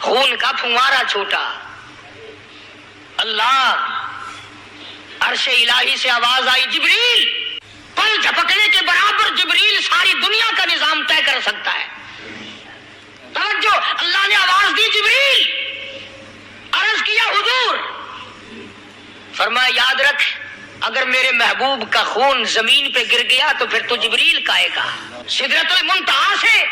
خون کا پھوارا چھوٹا. اللہ، عرش الہی سے آواز آئی جبریل. پل جھپکنے کے برابر جبریل ساری دنیا کا نظام طے کر سکتا ہے. توجہ، اللہ نے آواز دی جبریل. عرض کیا حضور. فرمایا یاد رکھ، اگر میرے محبوب کا خون زمین پہ گر گیا تو پھر تو جبریل کا آئے گا. سدرۃ المنتہا سے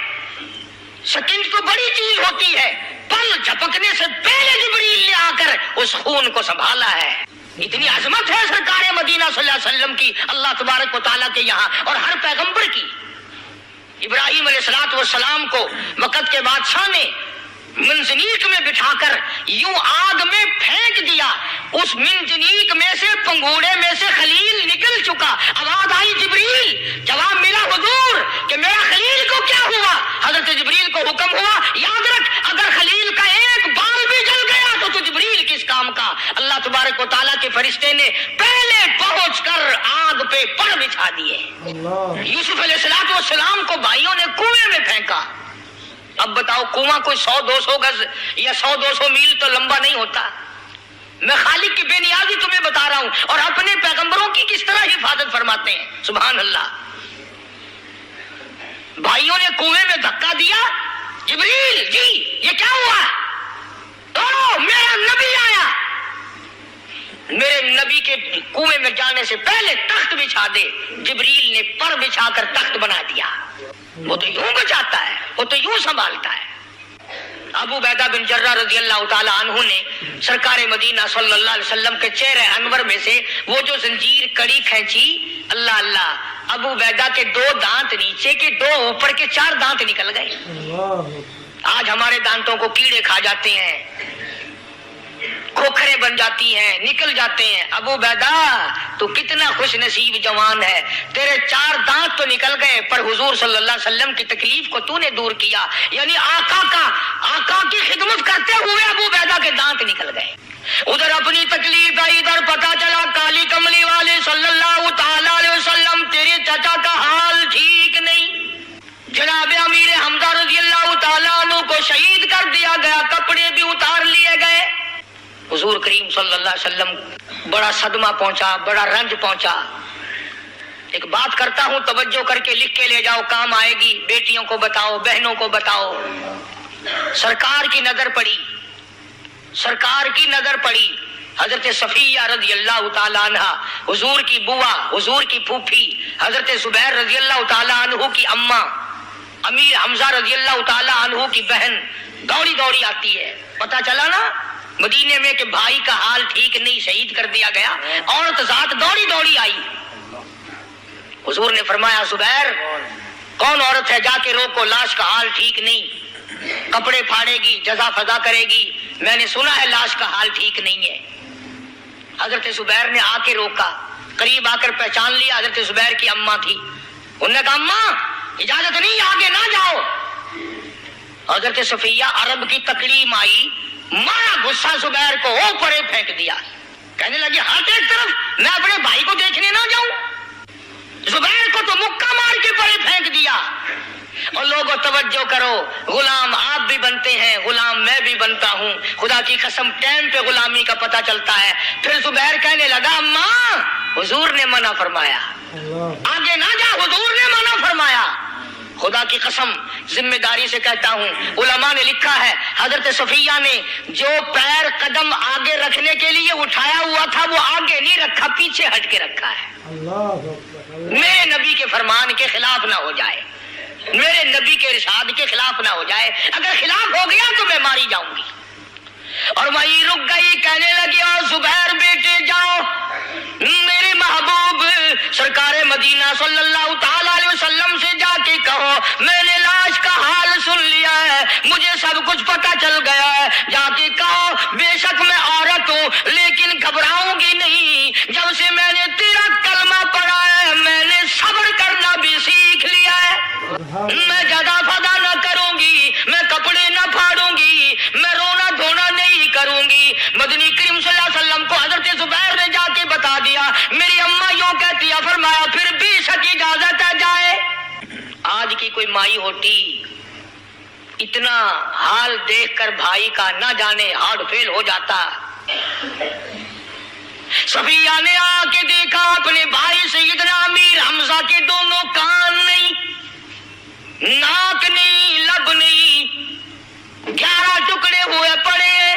سکنڈ تو بڑی چیز ہوتی ہے، پل جھپکنے سے پہلے جبریل نے آ کر اس خون کو سنبھالا ہے. اتنی عظمت ہے سرکار مدینہ صلی اللہ علیہ وسلم کی اللہ تبارک و تعالیٰ کے یہاں اور ہر پیغمبر کی. ابراہیم علیہ السلام کو وقت کے بادشاہ نے منجنیق میں بٹھا کر یوں آگ میں پھینک دیا. اس منجنیق میں سے، پنگوڑے میں سے خلیل نکل چکا. آواز آئی جبریل. جواب ملا حضور کہ میرا خلیل کو کیا ہوا؟ حضرت جبریل کو حکم ہوا یاد رکھ، اگر خلیل کا ایک بال بھی جل گیا تو جبریل کس کام کا. اللہ تبارک و تعالیٰ کے فرشتے نے پہلے پہنچ کر آگ پہ پر بچھا دیے. یوسف علیہ السلام کو بھائیوں نے کنویں میں پھینکا. اب بتاؤ، کنواں کوئی 100-200 گز یا 100-200 میل تو لمبا نہیں ہوتا. میں خالق کی بے نیازی تمہیں بتا رہا ہوں اور اپنے پیغمبروں کی کس طرح حفاظت فرماتے ہیں. سبحان اللہ. بھائیوں نے کنویں میں دھکا دیا. جبریل جی یہ کیا ہوا؟ میرا نبی آیا. میرے نبی کے کنویں میں جانے سے پہلے تخت بچھا دے. جبریل نے پر بچھا کر تخت بنا دیا. وہ تو یوں بچاتا ہے، وہ تو یوں سنبھالتا ہے. ابو عبیدہ بن جرہ رضی اللہ تعالی عنہ نے سرکار مدینہ صلی اللہ علیہ وسلم کے چہرے انور میں سے وہ جو زنجیر کڑی کھینچی، اللہ اللہ، ابو عبیدہ کے 2 دانت نیچے کے، 2 اوپر کے، 4 دانت نکل گئے. آج ہمارے دانتوں کو کیڑے کھا جاتے ہیں، کھوکھرے بن جاتی ہیں، نکل جاتے ہیں. ابو عبیدہ تو کتنا خوش نصیب جوان ہے، تیرے 4 دانت تو نکل گئے پر حضور صلی اللہ علیہ وسلم کی تکلیف کو تو نے دور کیا. یعنی آقا کی خدمت کرتے ہوئے ابو عبیدہ کے دانت نکل گئے. ادھر اپنی تکلیف ہے، ادھر پتا چلا کالی کملی والے صلی اللہ تعالی علیہ وسلم تیرے چچا کا حال ٹھیک نہیں. جناب امیر حمزہ رضی اللہ تعالیٰ عنہ کو شہید کر دیا گیا، کپڑے بھی اتار لیے گئے. حضور کریم صلی اللہ علیہ وسلم بڑا صدمہ پہنچا، بڑا رنج پہنچا. ایک بات کرتا ہوں، توجہ کر کے لکھ کے لے جاؤ، کام آئے گی. بیٹیوں کو بتاؤ، بہنوں کو بتاؤ. سرکار کی نظر پڑی، سرکار کی نظر پڑی. حضرت صفیہ رضی اللہ تعالیٰ عنہ، حضور کی بوا، حضور کی پھوپھی، حضرت زبیر رضی اللہ تعالیٰ عنہ کی اماں، امیر حمزہ رضی اللہ تعالیٰ عنہ کی بہن دوڑی دوڑی آتی ہے. پتا چلا نا مدینے میں کہ بھائی کا حال ٹھیک نہیں، شہید کر دیا گیا. عورت ذات دوڑی دوڑی آئی. حضور نے فرمایا زبیر کون عورت ہے، جا کے روکو، لاش کا حال ٹھیک نہیں، کپڑے پھاڑے گی، جزا فضا کرے گی. میں نے سنا ہے لاش کا حال ٹھیک نہیں ہے. حضرت زبیر نے آ کے روکا، قریب آ کر پہچان لیا حضرت زبیر کی اماں تھی. انہوں نے کہا اماں اجازت نہیں، آگے نہ جاؤ. حضرت صفیہ عرب کی تکلیم آئی، مارا غصہ زبیر کو اوپر پھینک دیا. کہنے لگی ہاتھ ایک طرف، میں اپنے بھائی کو دیکھنے نہ جاؤں. زبیر کو تو مکہ مار کے پرے پھینک دیا. اور لوگوں توجہ کرو، غلام آپ بھی بنتے ہیں، غلام میں بھی بنتا ہوں. خدا کی قسم ٹائم پہ غلامی کا پتہ چلتا ہے. پھر زبیر کہنے لگا اماں حضور نے منع فرمایا، آگے نہ جا، حضور نے منع فرمایا. خدا کی قسم ذمہ داری سے کہتا ہوں، علماء نے لکھا ہے حضرت صفیہ نے جو پیر قدم آگے رکھنے کے لیے اٹھایا ہوا تھا وہ آگے نہیں رکھا، پیچھے ہٹ کے رکھا ہے. میرے نبی کے فرمان کے خلاف نہ ہو جائے، میرے نبی کے ارشاد کے خلاف نہ ہو جائے. اگر خلاف ہو گیا تو میں ماری جاؤں گی. اور وہیں رک گئی، کہنے لگی اور زبیر بیٹے جاؤ، میرے محبوب سرکار مدینہ صلی اللہ تعالی علیہ وسلم سے جا کے کہو میں نے لاش کا حال سن لیا ہے، مجھے سب کچھ پتا چل گیا ہے. جا کے کہو بے شک میں عورت ہوں لیکن گھبراؤں گی نہیں. جب سے میں نے تیرا کلمہ پڑھا ہے میں نے صبر کرنا بھی سیکھ لیا ہے. میں جزا فضا نہ کروں گی، میں کپڑے نہ پھاڑوں گی، میں رونا دھونا نہیں کروں گی. مدنی کریم صلی اللہ علیہ وسلم کو حضرت زبیر نے جا کے بتا دیا. میری اماں یوں کہتی ہے، فرمایا پھر بھی شک اجازت ہے جائے. آج کی کوئی مائی ہوتی اتنا حال دیکھ کر بھائی کا نہ جانے ہارٹ فیل ہو جاتا۔ صفیہ نے آ کے دیکھا اپنے بھائی سیدنا امیر حمزہ کے دونوں کان نہیں، ناک نہیں، لب نہیں، 11 ٹکڑے ہوئے پڑے،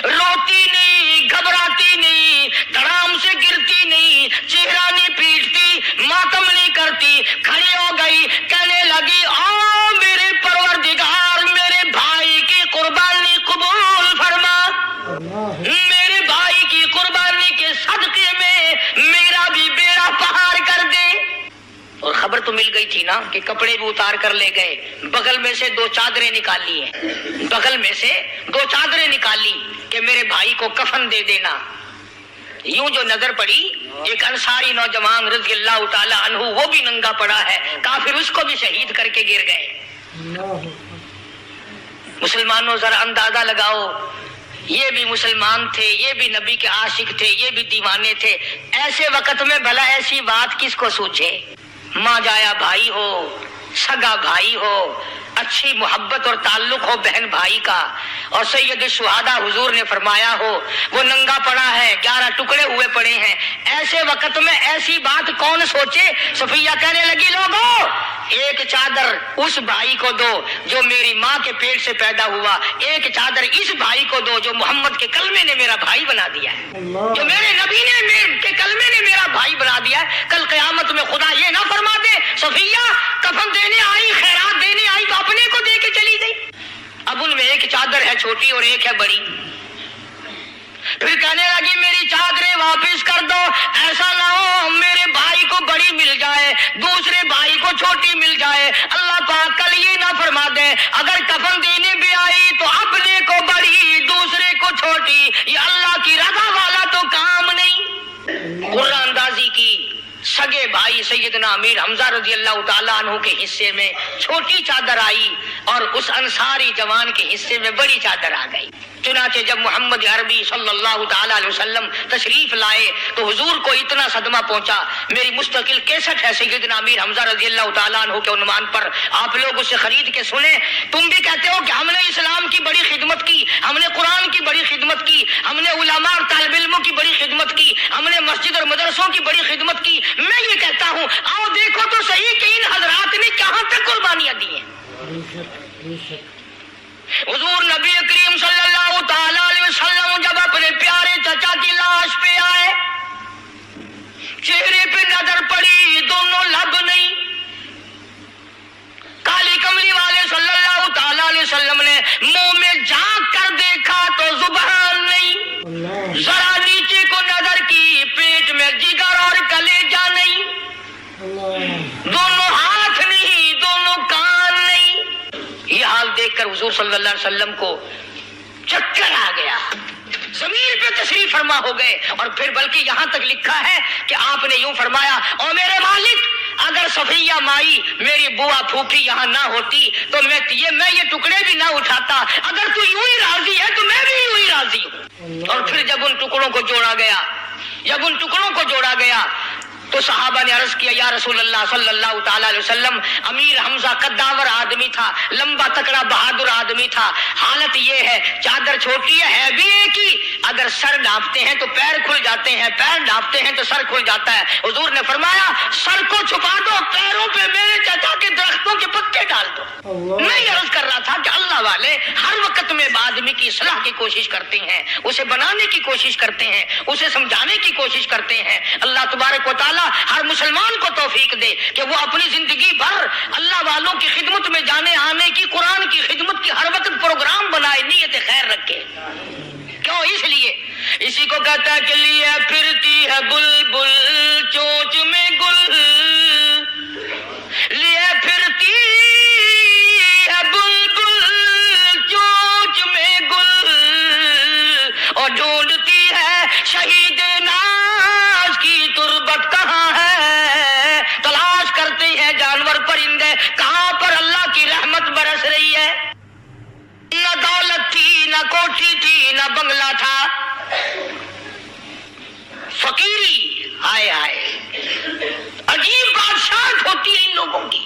روتی نہیں، گھبراتی نہیں، دھڑام سے گرتی نہیں، چہرہ نہیں پیٹتی، ماتم نہیں کرتی، کھڑی ہو گئی، کہنے لگی آ میرے پروردگار میرے بھائی کی قربانی قبول فرما، میرے بھائی کی قربانی کے صدقے میں میرا بھی بیڑا پہاڑ کر دے۔ اور خبر تو مل گئی تھی نا کہ کپڑے بھی اتار کر لے گئے، بغل میں سے 2 چادریں نکالی ہیں، بغل میں سے 2 چادریں نکالی کہ میرے بھائی کو کفن دے دینا۔ یوں جو نظر پڑی ایک انصاری نوجوان رضی اللہ تعالی عنہ، وہ بھی ننگا پڑا ہے، کافر اس کو بھی شہید کر کے گر گئے۔ مسلمانوں ذرا اندازہ لگاؤ، یہ بھی مسلمان تھے، یہ بھی نبی کے عاشق تھے، یہ بھی دیوانے تھے، ایسے وقت میں بھلا ایسی بات کس کو سوچے؟ ماں جایا بھائی ہو، سگا بھائی ہو، اچھی محبت اور تعلق ہو بہن بھائی کا، اور سید الشہداء حضور نے فرمایا ہو وہ ننگا پڑا ہے، 11 ٹکڑے ہوئے پڑے ہیں، ایسے وقت میں ایسی بات کون سوچے؟ صفیہ کہنے لگی لوگوں ایک چادر اس بھائی کو دو جو میری ماں کے پیٹ سے پیدا ہوا، ایک چادر اس بھائی کو دو جو محمد کے کلمے نے میرا بھائی بنا دیا ہے، جو میرے نبی نے کے کلمے نے میرا بھائی بنا دیا ہے۔ کل قیامت میں خدا یہ نہ فرما دے صفیہ کفن دینے آئی، خیرات دینے آئی تو اپنے کو دے کے چلی گئی۔ اب ان میں ایک چادر ہے چھوٹی اور ایک ہے بڑی، پھر کہنے لگی میری چادریں واپس کر دو، ایسا نہ ہو میرے بھائی کو بڑی مل جائے دوسرے بھائی کو چھوٹی مل جائے، اللہ پاک کل یہ نہ فرما دے اگر کفن دینے بھی آئی تو اپنے کو بڑی دوسرے کو چھوٹی، یہ اللہ کی رضا والا تو کام نہیں۔ قرآن اندازی کی سگے بھائی سیدنا امیر حمزہ رضی اللہ تعالیٰ عنہ کے حصے میں چھوٹی چادر آئی اور اس انصاری جوان کے حصے میں بڑی چادر آ گئی۔ چنانچہ جب محمد عربی صلی اللہ تعالیٰ علیہ وسلم تشریف لائے تو حضور کو اتنا صدمہ پہنچا، میری مستقل کیسٹ ہے سیدنا امیر حمزہ رضی اللہ تعالیٰ عنہ کے عنوان پر، آپ لوگ اسے خرید کے سنیں۔ تم بھی کہتے ہو کہ ہم نے اسلام کی بڑی خدمت کی، ہم نے قرآن کی بڑی خدمت کی، ہم نے علماء اور طالب علموں کی بڑی خدمت کی، ہم نے مسجد اور مدرسوں کی بڑی خدمت کی۔ میں یہ کہتا ہوں آؤ دیکھو تو صحیح کہ ان حضرات نے کہاں تک قربانیاں دی ہیں۔ حضور نبی کریم صلی اللہ تعالی علیہ وسلم جب اپنے پیارے چچا کی لاش پہ آئے، چہرے پہ نظر پڑی دونوں لب نہیں، کالی کملی والے صلی اللہ تعالی علیہ وسلم نے منہ میں جھانک کر دیکھا تو زبان نہیں، ذرا نیچے کو نظر کی پیٹ میں جگر اور کلیجہ نہیں، دونوں ہاتھ نہیں، دونوں کان نہیں۔ یہ حال دیکھ کر حضور صلی اللہ علیہ وسلم کو چکر آ گیا، زمین پہ تشریف فرما ہو گئے، اور پھر بلکہ یہاں تک لکھا ہے کہ آپ نے یوں فرمایا او میرے مالک اگر صفیہ مائی میری بوا پھوپھی یہاں نہ ہوتی تو میں یہ ٹکڑے بھی نہ اٹھاتا، اگر تو یوں ہی راضی ہے تو میں بھی یوں ہی راضی ہوں۔ اور پھر جب ان ٹکڑوں کو جوڑا گیا تو صحابہ نے عرض کیا یا رسول اللہ صلی اللہ تعالی علیہ وسلم امیر حمزہ قداور آدمی تھا، لمبا تکڑا بہادر آدمی تھا، حالت یہ ہے چادر چھوٹی ہے بھی ایک ہی، اگر سر ڈھانپتے ہیں تو پیر کھل جاتے ہیں، پیر ڈھانپتے ہیں تو سر کھل جاتا ہے۔ حضور نے فرمایا سر کو چھپا دو، پیروں پہ میرے چچا کے درختوں کے پتے ڈال دو۔ میں یہ عرض کر رہا تھا کہ اللہ والے ہر وقت میں آدمی کی اصلاح کی کوشش کرتے ہیں، اسے بنانے کی کوشش کرتے ہیں، اسے سمجھانے کی کوشش کرتے ہیں۔ اللہ تبارک و تعالی ہر مسلمان کو توفیق دے کہ وہ اپنی زندگی بھر اللہ والوں کی خدمت میں جانے آنے کی، قرآن کی خدمت کی ہر وقت پروگرام بنائے، نیت خیر رکھے۔ کیوں؟ اس لیے اسی کو کہتا ہے کہ لیے پھرتی ہے بلبل چونچ میں گل، لیے پھرتی ہے بلبل چونچ میں گل، اور ڈھونڈتی ہے شہید ناز کی تربت کہاں ہے، تلاش کرتے ہیں جانور پرندے کہاں پر اللہ کی رحمت برس رہی ہے۔ نہ دولت تھی، نہ کوٹھی تھی، نہ بنگلہ تھا، فقیری، ہائے ہائے عجیب بادشاہت ہوتی ہے ان لوگوں کی۔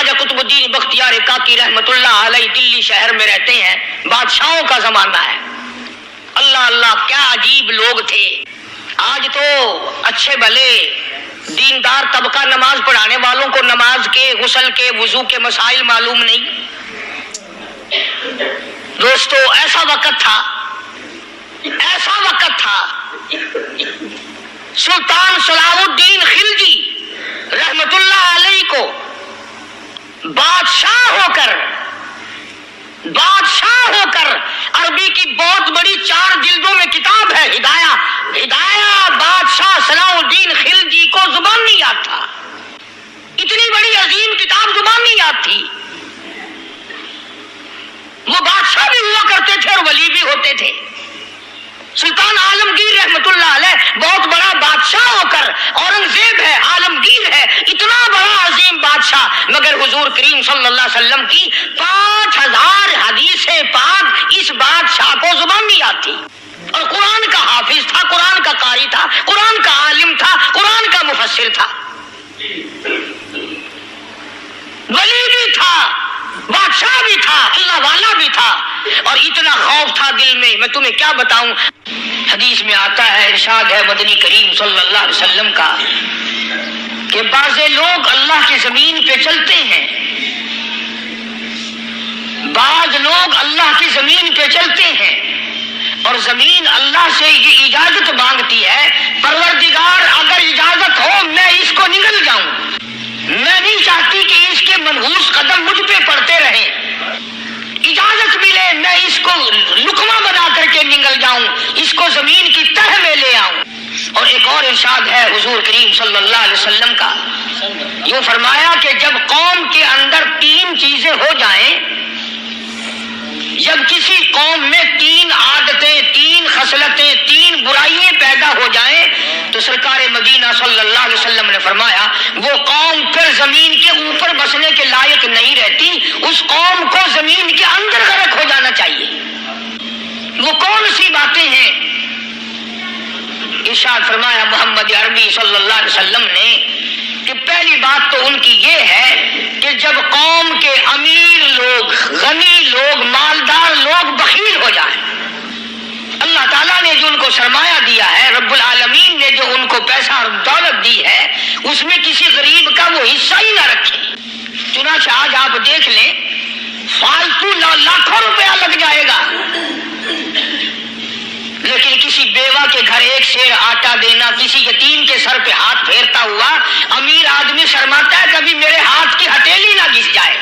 خواجہ قطب الدین بختیار کاکی رحمت اللہ علیہ دلی شہر میں رہتے ہیں، بادشاہوں کا زمانہ ہے۔ اللہ اللہ کیا عجیب لوگ تھے۔ آج تو اچھے بھلے دیندار طبقہ نماز پڑھانے والوں کو نماز کے، غسل کے، وضو کے مسائل معلوم نہیں۔ دوستو ایسا وقت تھا سلطان صلاح الدین خلجی رحمت اللہ علیہ کو بادشاہ ہو کر عربی کی بہت بڑی 4 جلدوں میں کتاب ہے ہدایہ بادشاہ صلاح الدین خلجی کو زبان نہیں یاد تھا۔ اتنی بڑی عظیم کتاب زبان نہیں یاد تھی۔ وہ بادشاہ بھی ہوا کرتے تھے اور ولی بھی ہوتے تھے۔ سلطان عالمگیر رحمت اللہ علیہ بہت بڑا بادشاہ ہو کر، اورنگزیب ہے، عالمگیر ہے، اتنا بڑا عظیم بادشاہ، مگر حضور کریم صلی اللہ علیہ وسلم کی 5000 حدیث پاک اس بادشاہ کو زبان نہیں آتی، اور قرآن کا حافظ تھا، قرآن کا قاری تھا، قرآن کا عالم تھا، قرآن کا مفسر تھا، ولی بھی تھا، بادشاہ بھی تھا، اللہ والا بھی تھا، اور اتنا خوف تھا دل میں تمہیں کیا بتاؤں۔ حدیث میں آتا ہے، ارشاد ہے مدنی کریم صلی اللہ علیہ وسلم کا کہ بعض لوگ اللہ کی زمین پہ چلتے ہیں، بعض لوگ اللہ کی زمین پہ چلتے ہیں اور زمین اللہ سے یہ اجازت مانگتی ہے، پروردگار اگر اجازت ہو میں اس کو نگل جاؤں، میں نہیں چاہتی کہ اس کے منحوس قدم مجھ پہ پڑتے رہیں، اجازت ملے میں اس کو لقمہ بنا کر کے نگل جاؤں، اس کو زمین کی تہ میں لے آؤں۔ اور ایک اور ارشاد ہے حضور کریم صلی اللہ علیہ وسلم کا، یوں فرمایا کہ جب قوم کے اندر 3 چیزیں ہو جائیں، جب کسی قوم میں 3 عادتیں، 3 خصلتیں، 3 برائیاں پیدا ہو جائیں تو سرکار مدینہ صلی اللہ علیہ وسلم نے فرمایا وہ قوم پھر زمین کے اوپر بسنے کے لائق نہیں رہتی، اس قوم کو زمین کے اندر غرق ہو جانا چاہیے۔ وہ کون سی باتیں ہیں؟ ارشاد فرمایا محمد عربی صلی اللہ علیہ وسلم نے کہ پہلی بات تو ان کی یہ ہے کہ جب قوم کے امیر لوگ، غنی لوگ، مالدار لوگ بخیل ہو جائیں، اللہ تعالیٰ نے جو ان کو سرمایہ دیا ہے، رب العالمین نے جو ان کو پیسہ اور دولت دی ہے، اس میں کسی غریب کا وہ حصہ ہی نہ رکھیں۔ چنانچہ آج آپ دیکھ لیں فالتو لاکھوں روپیہ لگ جائے گا، لیکن کسی بیوہ کے گھر 1 سیر آٹا دینا، کسی یتیم کے سر پہ ہاتھ پھیرتا ہوا امیر آدمی شرماتا ہے کبھی میرے ہاتھ کی ہتھیلی نہ گھس جائے۔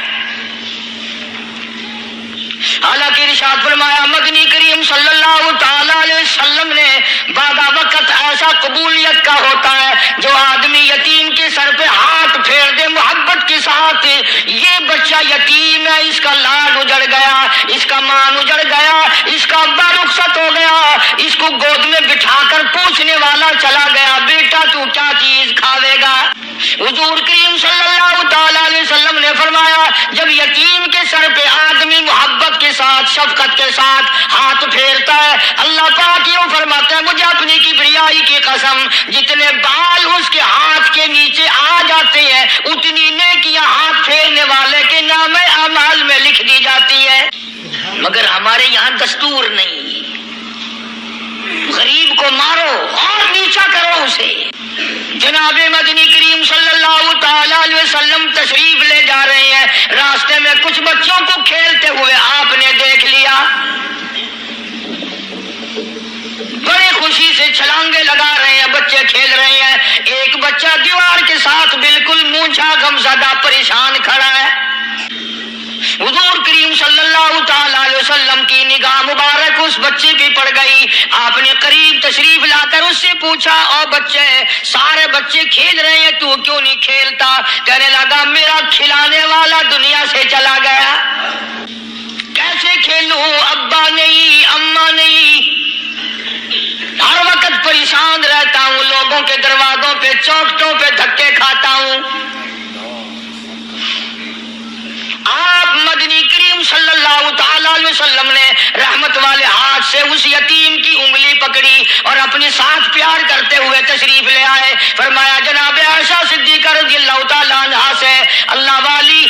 حالانکہ ارشاد فرمایا مدنی کریم صلی اللہ تعالی علیہ وسلم نے بعد وقت ایسا قبولیت کا ہوتا ہے جو آدمی یتیم کے سر پہ ہاتھ پھیر دے محبت کے ساتھ، یہ بچہ یتیم ہے، اس کا لاڈ اجڑ گیا، اس کا مان اجڑ گیا، اس کا ابا رخصت ہو گیا، اس کو گود میں بٹھا کر پوچھنے والا چلا گیا بیٹا تو کیا چیز کھاوے گا۔ حضور کریم صلی اللہ تعالی علیہ وسلم نے فرمایا جب یتیم کے سر پہ آدمی محبت کے ساتھ، شفقت کے ساتھ ہاتھ پھیرتا ہے، اللہ پاک یوں فرماتا ہے مجھے اپنی کبریائی کی قسم جتنے بال اس کے ہاتھ کے نیچے آ جاتے ہیں اتنی نیکیاں ہاتھ پھیرنے والے کے نام اعمال میں لکھ دی جاتی ہے۔ مگر ہمارے یہاں دستور نہیں، غریب کو مارو اور نیچا کرو اسے۔ جناب مدنی کریم صلی اللہ تعالی علیہ وسلم تشریف لے جا رہے ہیں، راستے میں کچھ بچوں کو کھیلتے ہوئے آپ نے دیکھ لیا، بڑی خوشی سے چھلانگے لگا رہے ہیں، بچے کھیل رہے ہیں، ایک بچہ دیوار کے ساتھ بالکل مونچھا غمزدہ پریشان کھڑا ہے۔ حضور کریم صلی اللہ تعالی علیہ وسلم کی نگاہ مبارک اس بچے پہ پڑ گئی، آپ نے قریب تشریف لا کر اس سے پوچھا او بچے سارے بچے کھیل رہے ہیں تو کیوں نہیں کھیلتا؟ کہنے لگا میرا کھلانے والا دنیا سے چلا گیا، کیسے کھیلوں، ابا نہیں، اماں نہیں، ہر وقت پریشان رہتا ہوں، لوگوں کے دروازوں پہ چوکھٹوں پہ دھکے کھاتا ہوں۔ آپ مدنی کریم صلی اللہ تعالی علیہ وسلم نے رحمت والے ہاتھ سے اس یتیم کی انگلی پکڑی اور اپنے ساتھ پیار کرتے ہوئے تشریف لے آئے، فرمایا جناب عائشہ صدیقہ رضی اللہ تعالی عنہا سے اللہ والی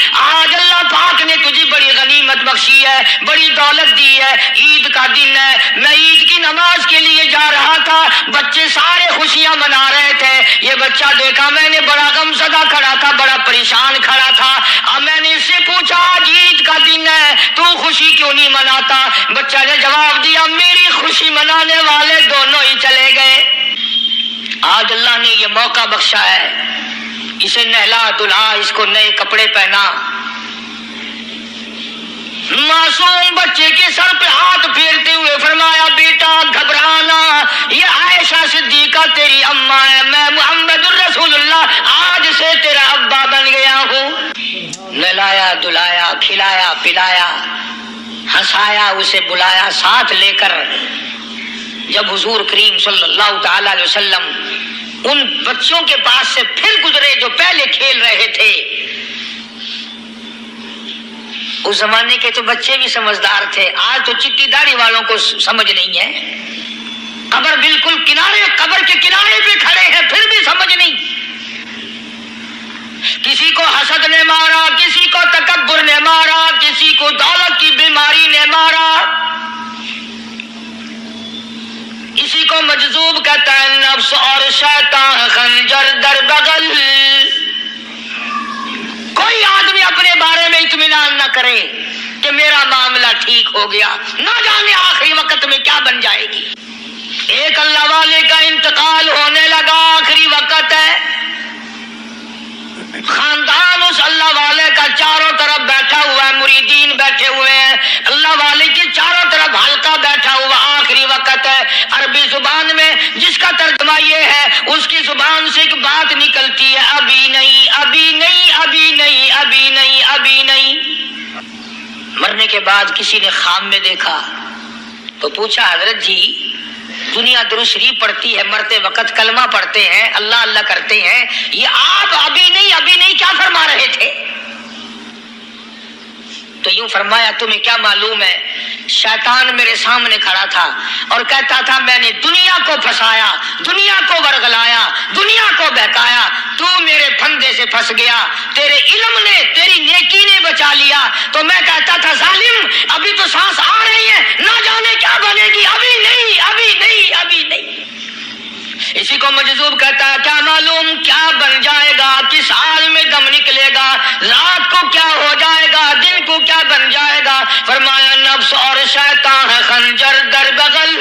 بخشی ہے, بڑی دولت دی ہے. عید کا دن ہے, میں عید کی نماز کے لیے جا رہا تھا, بچے سارے خوشیاں منا رہے تھے. یہ بچہ دیکھا میں نے, بڑا غم زدہ کھڑا تھا, بڑا پریشان کھڑا تھا. اب میں نے اس سے پوچھا آج عید کا دن ہے, تو خوشی کیوں نہیں مناتا؟ بچہ نے جواب دیا میری خوشی منانے والے دونوں ہی چلے گئے. آج اللہ نے یہ موقع بخشا ہے, اسے نہلا دھلا, اس کو نئے کپڑے پہنا. معصوم بچے کے سر پہ ہاتھ پھیرتے ہوئے فرمایا بیٹا گھبرانا, یہ عائشہ صدیقہ تیری اماں ہے, میں محمد الرسول اللہ آج سے تیرا ابا بن گیا ہوں. نہلایا دھلایا, کھلایا پلایا, ہنسایا, اسے بلایا ساتھ لے کر. جب حضور کریم صلی اللہ تعالی علیہ وسلم ان بچوں کے پاس سے پھر گزرے جو پہلے کھیل رہے تھے, اس زمانے کے تو بچے بھی سمجھدار تھے, آج تو چٹی داڑھی والوں کو سمجھ نہیں ہے. قبر بالکل کنارے, قبر کے کنارے پہ کھڑے ہیں پھر بھی سمجھ نہیں. کسی کو حسد نے مارا, کسی کو تکبر نے مارا, کسی کو دولت کی بیماری نے مارا, کسی کو مجذوب کہتا ہے نفس اور شیطان خنجر در بغل. کوئی آدمی اپنے بارے میں اطمینان نہ کرے کہ میرا معاملہ ٹھیک ہو گیا, نہ جانے آخری وقت میں کیا بن جائے گی. ایک اللہ والے کا انتقال ہونے لگا, آخری وقت ہے. خاندان اس اللہ والے کا چاروں طرف بیٹھا ہوا ہے, مریدین بیٹھے ہوئے ہیں, اللہ والے کی چاروں طرف حلقہ بیٹھا ہوا, آخری وقت ہے. عربی زبان میں جس کا ترجمہ یہ ہے, اس کی زبان سے ایک بات نکلتی ہے ابھی نہیں, ابھی نہیں, ابھی نہیں, ابھی نہیں, ابھی نہیں. مرنے کے بعد کسی نے خواب میں دیکھا تو پوچھا حضرت جی دنیا درود شریف پڑھتی ہے, مرتے وقت کلمہ پڑھتے ہیں, اللہ اللہ کرتے ہیں, یہ آپ ابھی نہیں کیا فرما رہے تھے؟ تو یوں فرمایا تمہیں کیا معلوم ہے, شیطان میرے سامنے کھڑا تھا اور کہتا تھا میں نے دنیا کو پھنسایا, دنیا کو ورغلایا, دنیا کو بہکایا, تو میرے پھندے سے پھنس گیا, تیرے علم نے, تیری نیکی نے بچا لیا. تو میں کہتا تھا ظالم ابھی تو سانس آ رہی ہے, نہ جانے کیا بنے گی, ابھی نہیں, ابھی نہیں, ابھی نہیں. اسی کو مجذوب کہتا ہے کیا معلوم کیا بن جائے گا, کس حال میں دم نکلے گا, رات کو کیا ہو جائے گا, دن کو کیا بن جائے گا. فرمایا نفس اور شیطان ہے خنجر در بغل,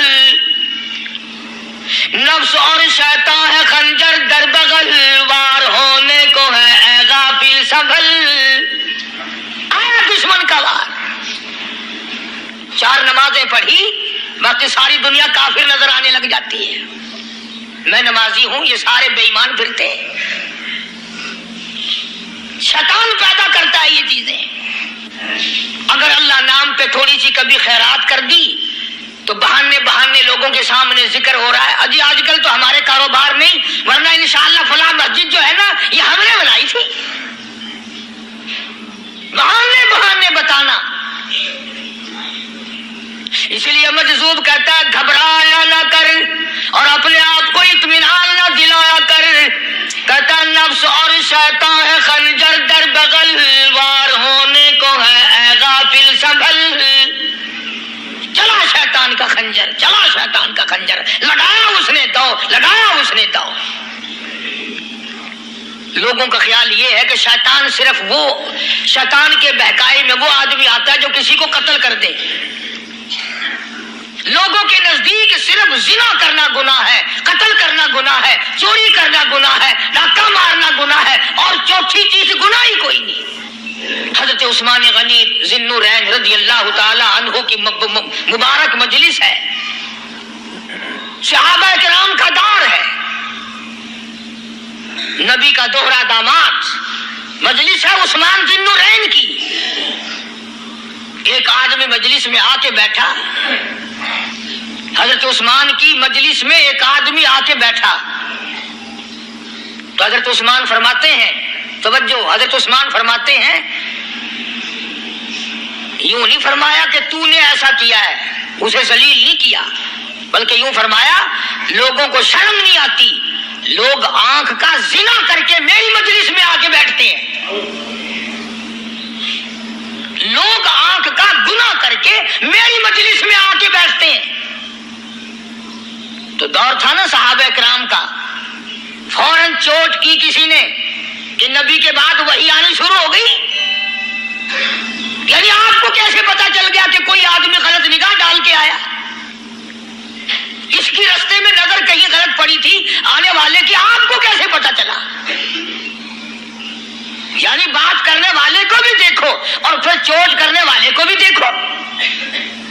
نفس اور شیطان ہے خنجر در بغل, وار ہونے کو ہے اے غافل سنبھل. آیا دشمن کا وار. 4 نمازیں پڑھی, باقی ساری دنیا کافر نظر آنے لگ جاتی ہے. میں نمازی ہوں, یہ سارے بے ایمان پھرتے ہیں. شیطان پیدا کرتا ہے یہ چیزیں. اگر اللہ نام پہ تھوڑی سی کبھی خیرات کر دی تو بہانے لوگوں کے سامنے ذکر ہو رہا ہے, اجی آج کل تو ہمارے کاروبار نہیں, ورنہ انشاءاللہ فلاں مسجد جو ہے نا یہ ہم نے بنائی تھی. بہانے بتانا. اسی لیے مجذوب کہتا ہے گھبرایا نہ کر اور اپنے آپ کو اطمینان نہ دلایا کر. کہتا نفس اور شیطان ہے خنجر در بغل, وار ہونے کو ہے اے غافل سنبھل. چلا شیطان کا خنجر, چلا شیطان کا خنجر, لگایا اس نے دو, لگایا اس نے دو. لوگوں کا خیال یہ ہے کہ شیطان صرف وہ, شیطان کے بہکائی میں وہ آدمی آتا ہے جو کسی کو قتل کر دے. لوگوں کے نزدیک صرف زنا کرنا گناہ ہے, قتل کرنا گناہ ہے, چوری کرنا گناہ ہے, ڈاکہ مارنا گناہ ہے, اور چوتھی چیز گناہ ہی کوئی نہیں. حضرت عثمان غنی ذی النورین رضی اللہ تعالی عنہ کی مبارک مجلس ہے, صحابہ کرام کا دار ہے, نبی کا دوہرا داماد. مجلس ہے عثمان ذی النورین کی. ایک آدمی مجلس میں آ کے بیٹھا, حضرت عثمان کی مجلس میں ایک آدمی آ کے بیٹھا تو حضرت عثمان فرماتے ہیں, توجہ, حضرت عثمان فرماتے ہیں یوں نہیں فرمایا کہ تو نے ایسا کیا ہے, اسے ذلیل نہیں کیا, بلکہ یوں فرمایا لوگوں کو شرم نہیں آتی, لوگ آنکھ کا زنا کر کے میری مجلس میں آ کے بیٹھتے ہیں, لوگ آنکھ کا گناہ کر کے میری مجلس میں آ کے بیٹھتے ہیں. تو دور تھا نا صحابہ کرام کا، فوراً چوٹ کی کسی نے کہ نبی کے بعد وحی آنی شروع ہو گئی. یعنی آپ کو کیسے پتا چل گیا کہ کوئی آدمی غلط نگاہ ڈال کے آیا؟ اس کی رستے میں نظر کہیں غلط پڑی تھی آنے والے کی، آپ کو کیسے پتا چلا؟ یعنی بات کرنے والے کو بھی دیکھو اور پھر چوٹ کرنے والے کو بھی دیکھو.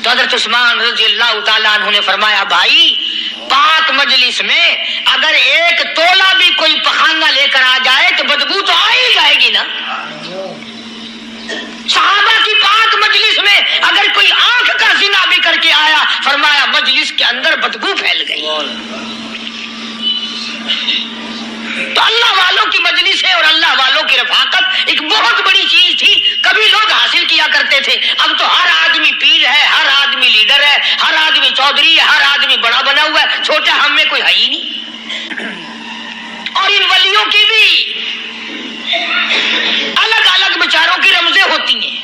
تو حضرت عثمان رضی اللہ تعالیٰ عنہ نے فرمایا بھائی پاک مجلس میں اگر ایک تولا بھی کوئی پخانہ لے کر آ جائے تو بدبو تو آ ہی جائے گی نا. صحابہ کی پاک مجلس میں اگر کوئی آنکھ کا زنا بھی کر کے آیا فرمایا مجلس کے اندر بدبو پھیل گئی. تو اللہ والوں کی مجلس ہے اور اللہ والوں کی رفاقت ایک بہت بڑی چیز تھی. کبھی لوگ حاصل کیا کرتے تھے، اب تو ہر آدمی پیر ہے، ہر آدمی لیڈر ہے، ہر آدمی چودھری ہے، ہر آدمی بڑا بنا ہوا ہے، چھوٹا ہم میں کوئی ہے ہی نہیں. اور ان ولیوں کی بھی الگ الگ بچاروں کی رمزیں ہوتی ہیں.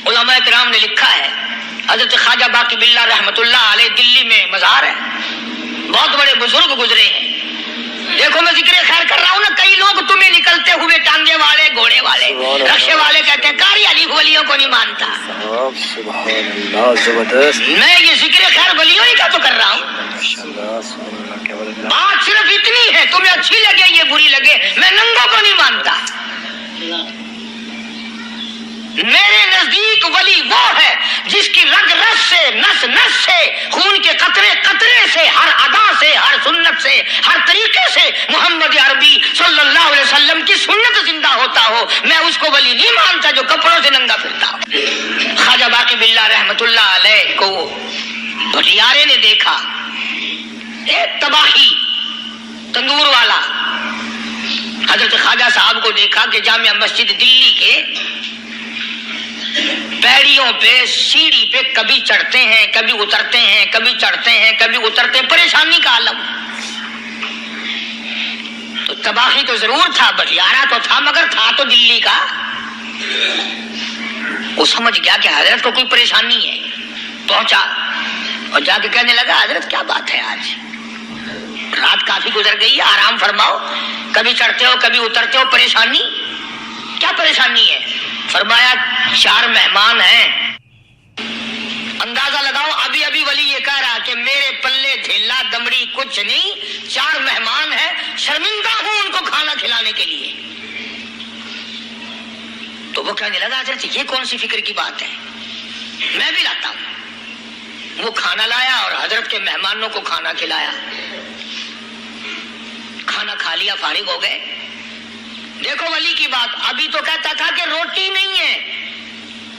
علماء کرام نے لکھا ہے، حضرت خواجہ باقی باللہ رحمت اللہ علیہ دلی میں مزار ہے، بہت بڑے بزرگ گزرے ہیں. دیکھو میں ذکر خیر کر رہا ہوں نا، کئی لوگ تمہیں نکلتے ہوئے ٹانگے والے، گھوڑے والے، رکشے والے کہتے ہیں قاری علی ولیوں کو نہیں مانتا. میں یہ ذکر خیر ولیوں ہی کا تو کر رہا ہوں. بات صرف اتنی ہے، تمہیں اچھی لگے یہ بری لگے، میں ننگوں کو نہیں مانتا. میرے نزدیک ولی وہ ہے جس کی رگ رس سے، نس نس سے، خون کے قطرے قطرے سے، ہر ادا سے، ہر سنت سے، ہر طریقے سے محمد عربی صلی اللہ علیہ وسلم کی سنت زندہ ہوتا ہو. میں اس کو ولی نہیں مانتا جو کپڑوں سے ننگا پھرتا ہو. خواجہ باقی باللہ رحمت اللہ علیہ کو بھٹیارے نے دیکھا، ایک تباہی تندور والا حضرت خواجہ صاحب کو دیکھا کہ جامع مسجد دلی کے پیڑیوں پہ، سیڑھی پہ کبھی چڑھتے ہیں کبھی اترتے ہیں، کبھی چڑھتے ہیں کبھی اترتے ہیں، پریشانی کا عالم. تو تباہی تو ضرور تھا، بٹیارہ تو تھا، مگر تھا تو دلی کا. وہ سمجھ گیا کہ حضرت کو کوئی پریشانی ہے. پہنچا اور جا کے کہنے لگا حضرت کیا بات ہے، آج رات کافی گزر گئی ہے، آرام فرماؤ، کبھی چڑھتے ہو کبھی اترتے ہو، پریشانی کیا پریشانی ہے؟ فرمایا 4 مہمان ہیں. اندازہ لگاؤ، ابھی ابھی ولی یہ کہہ رہا کہ میرے پلے ڈھیلا دمڑی کچھ نہیں، 4 مہمان ہیں، شرمندہ ہوں ان کو کھانا کھلانے کے لیے. تو وہ کہنے لگا حضرت یہ کون سی فکر کی بات ہے، میں بھی لاتا ہوں. وہ کھانا لایا اور حضرت کے مہمانوں کو کھانا کھلایا. کھانا کھا لیا، فارغ ہو گئے. دیکھو ولی کی بات، ابھی تو کہتا تھا کہ روٹی نہیں ہے،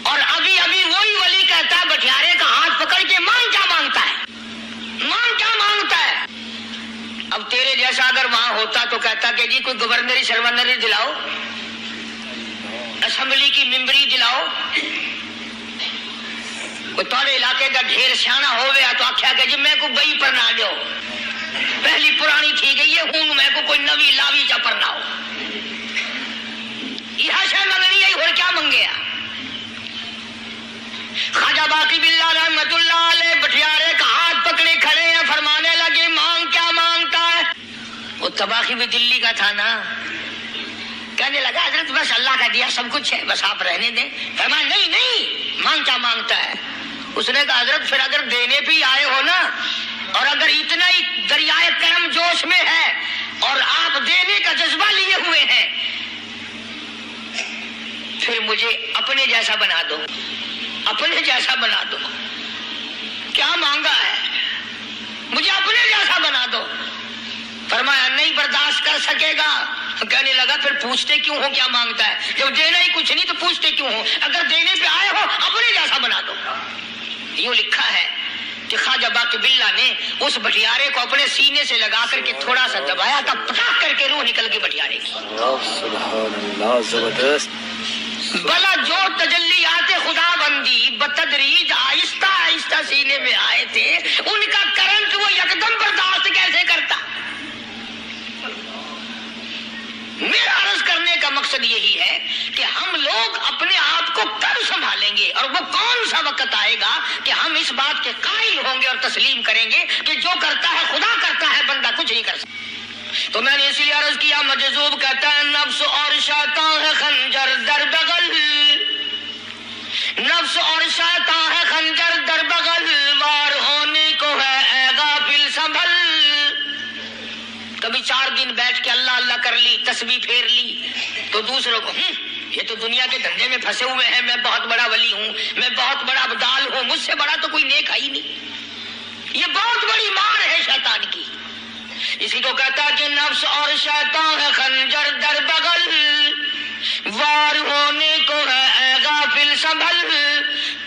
اور ابھی ابھی وہی ولی کہتا ہے بٹیارے کا ہاتھ پکڑ کے مانگ کیا مانگتا ہے، مانگ کیا مانگتا ہے. اب تیرے جیسا اگر وہاں ہوتا تو کہتا کہ جی کوئی گورنری سرونری دلاؤ، اسمبلی کی ممبری دلاؤ. کوئی تھوڑے علاقے کا ڈھیر سیاح ہوئے تو آخیا کہ جی میں کو بئی پر نہ دو، پہلی پرانی تھی گئی ہے ہوں میں کو کوئی نوی لاوی چا پر نہ ہو. یہ شے منگنی ہے اور کیا منگیا. خواجہ باقی باللہ رحمت اللہ علیہ بٹیارے کا ہاتھ پکڑے کھڑے ہیں، فرمانے لگے مانگ کیا مانگتا ہے. وہ تباہی بھی دلی کا تھا نا، کہنے لگا حضرت بس اللہ کا دیا سب کچھ ہے، بس آپ رہنے دیں. فرمایا نہیں نہیں، مانگ کیا مانگتا ہے. اس نے کہا حضرت پھر اگر دینے بھی آئے ہو نا، اور اگر اتنا ہی دریائے کرم جوش میں ہے اور آپ دینے کا جذبہ لیے ہوئے ہیں، پھر مجھے اپنے جیسا بنا دو، اپنے جیسا بنا دو. کیا مانگا ہے، مجھے اپنے جیسا بنا دو. فرمایا نہیں برداشت کر سکے گا. کہنے لگا پھر پوچھتے کیوں ہو کیا مانگتا ہے، جب دینا ہی کچھ نہیں تو پوچھتے کیوں ہو، اگر دینے پہ آئے ہو اپنے جیسا بنا دو. یوں لکھا ہے کہ خواجہ باقی باللہ نے اس بٹیارے کو اپنے سینے سے لگا کر کے تھوڑا سا دبایا تھا، پٹاخ کر کے روح نکل گئی بٹیارے کی. سبحان اللہ، زبردست. بلا جو تجلیات خدا بندی بتدریج آہستہ آہستہ سینے میں آئے تھے، ان کا کرنٹ وہ یکدم برداشت کیسے کرتا. میرا عرض کرنے کا مقصد یہی ہے کہ ہم لوگ اپنے آپ کو کب سنبھالیں. سا وقت آئے گا کہ ہم اس بات کے قائل ہوں گے اور تسلیم کریں گے کہ جو کرتا ہے خدا کرتا ہے، بندہ کچھ نہیں کر سکتا۔ تو میں نے اس لیے عرض کیا، مجذوب کہتا ہے نفس اور شیطان ہے خنجر در بغل، نفس اور شیطان ہے خنجر در بغل، وار ہونے کو ہے اے غافل سنبھل۔ کبھی 4 دن بیٹھ کے اللہ اللہ کر لی، تسبیح پھیر لی، تو دوسروں کو یہ تو دنیا کے دھندے میں پھنسے ہوئے ہیں، میں بہت بڑا ولی ہوں، میں بہت بڑا ابدال ہوں، مجھ سے بڑا تو کوئی نیک ہے ہی نہیں۔ یہ بہت بڑی مار ہے شیطان کی۔ اسی کو کہتا کہ نفس اور شیطان ہے خنجر در بغل، وار ہونے کو ہے اے غافل سنبھل،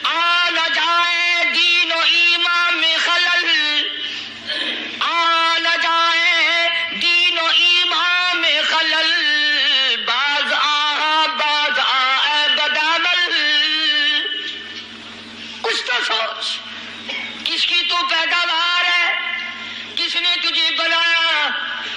آ نہ جائے دین و ایمان میں خلل، آ نہ جائے دین و ایمان میں خلل، باز آ اے بدعمل۔ کچھ تو سوچ، کس کی تو پیداوار ہے، کس نے تجھے بنایا،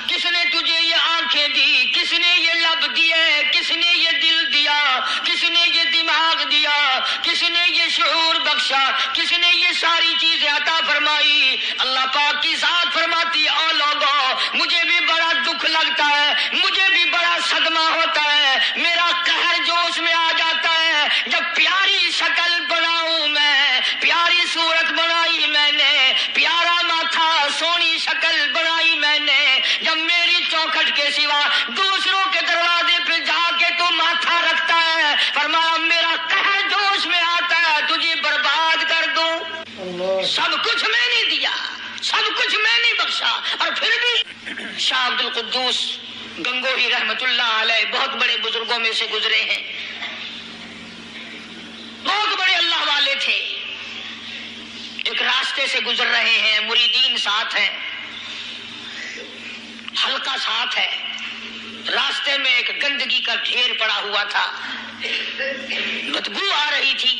کس نے تجھے یہ آنکھیں دی، کس نے یہ لب دیے، کس نے یہ دل دیا، کس نے یہ دماغ دیا، کس نے یہ شعور بخشا، کس نے یہ ساری چیزیں عطا فرمائی۔ اللہ پاک کی ذات فرماتی ہے او لوگو، مجھے بھی بڑا دکھ لگتا ہے، مجھے بھی بڑا صدمہ ہوتا ہے، میرا قہر جوش میں آ جاتا ہے جب پیاری شکل بناؤں میں، پیاری صورت بنائی میں نے، پیارا ماتھا سونی شکل بنائی میں نے، جب میری چوکھٹ کے سوا دوسروں کے دروازے پہ جا کے تو ماتھا رکھتا ہے، فرمایا میرا قہر جوش میں آتا ہے، تجھے برباد کر دوں۔ سب کچھ میں نے دیا، سب کچھ میں نے بخشا، اور پھر بھی شاہ عبد القدوس گنگوہی رحمت اللہ علیہ بہت بڑے بزرگوں میں سے گزرے ہیں، بہت بڑے اللہ والے تھے۔ ایک راستے سے گزر رہے ہیں، مریدین ساتھ ہیں، حلقہ ساتھ ہے، راستے میں ایک گندگی کا ڈھیر پڑا ہوا تھا، بدبو آ رہی تھی۔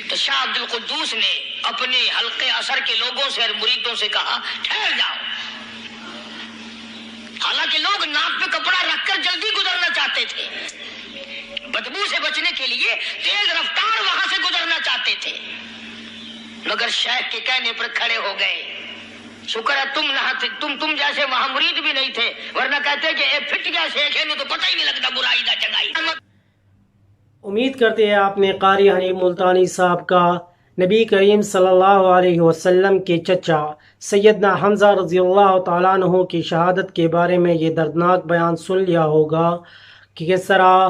تو شاہ عبد القدوس نے اپنے حلقے اثر کے لوگوں سے اور مریدوں سے کہا ٹھہر جاؤ۔ حالانکہ لوگ ناک پہ کپڑا رکھ کر جلدی گزرنا چاہتے تھے، بدبو سے بچنے کے لیے تیز رفتار وہاں سے گزرنا چاہتے تھے، مگر شیخ کے کہنے پر کھڑے ہو گئے۔ شکر ہے تم نہ تھے، تم جیسے وہاں مرید بھی نہیں تھے، ورنہ کہتے کہ اے پھٹ گیا شیخ ہے، تو پتہ ہی نہیں لگتا برائی دا چنگائی۔ امید کرتے ہیں آپ نے قاری حنیف ملتانی صاحب کا نبی کریم صلی اللہ علیہ وسلم کے چچا سیدنا حمزہ رضی اللہ تعالیٰ عنہ کی شہادت کے بارے میں یہ دردناک بیان سن لیا ہوگا کہ کس طرح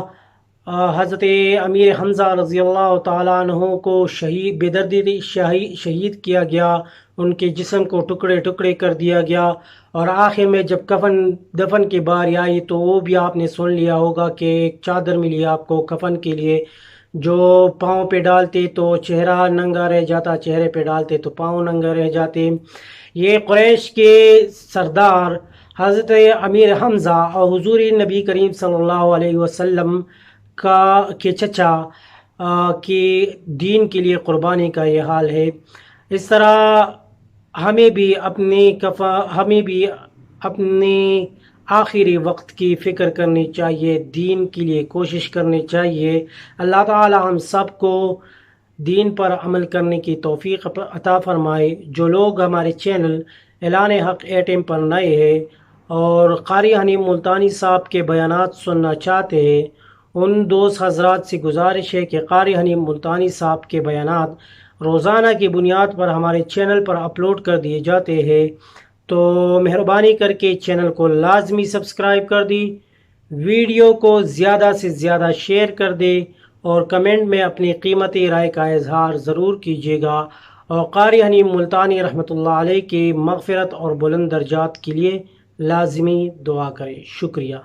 حضرت امیر حمزہ رضی اللہ تعالیٰ عنہ کو شہید بے دردی شہید کیا گیا، ان کے جسم کو ٹکڑے ٹکڑے کر دیا گیا، اور آخر میں جب کفن دفن کی باری آئی تو وہ بھی آپ نے سن لیا ہوگا کہ ایک چادر ملی آپ کو کفن کے لیے، جو پاؤں پہ ڈالتے تو چہرہ ننگا رہ جاتا، چہرے پہ ڈالتے تو پاؤں ننگا رہ جاتے۔ یہ قریش کے سردار حضرت امیر حمزہ اور حضور نبی کریم صلی اللہ علیہ وسلم کے چچا کی دین کے لیے قربانی کا یہ حال ہے۔ اس طرح ہمیں بھی اپنے آخری وقت کی فکر کرنی چاہیے، دین کے لیے کوشش کرنی چاہیے۔ اللہ تعالی ہم سب کو دین پر عمل کرنے کی توفیق عطا فرمائے۔ جو لوگ ہمارے چینل اعلان حق ATM پر نئے ہیں اور قاری حنیف ملتانی صاحب کے بیانات سننا چاہتے ہیں، ان دوست حضرات سے گزارش ہے کہ قاری حنیف ملتانی صاحب کے بیانات روزانہ کی بنیاد پر ہمارے چینل پر اپلوڈ کر دیے جاتے ہیں، تو مہربانی کر کے چینل کو لازمی سبسکرائب کر دی، ویڈیو کو زیادہ سے زیادہ شیئر کر دے اور کمنٹ میں اپنی قیمتی رائے کا اظہار ضرور کیجیے گا، اور قاری حنیف ملتانی رحمۃ اللہ علیہ کی مغفرت اور بلند درجات کے لیے لازمی دعا کریں۔ شکریہ۔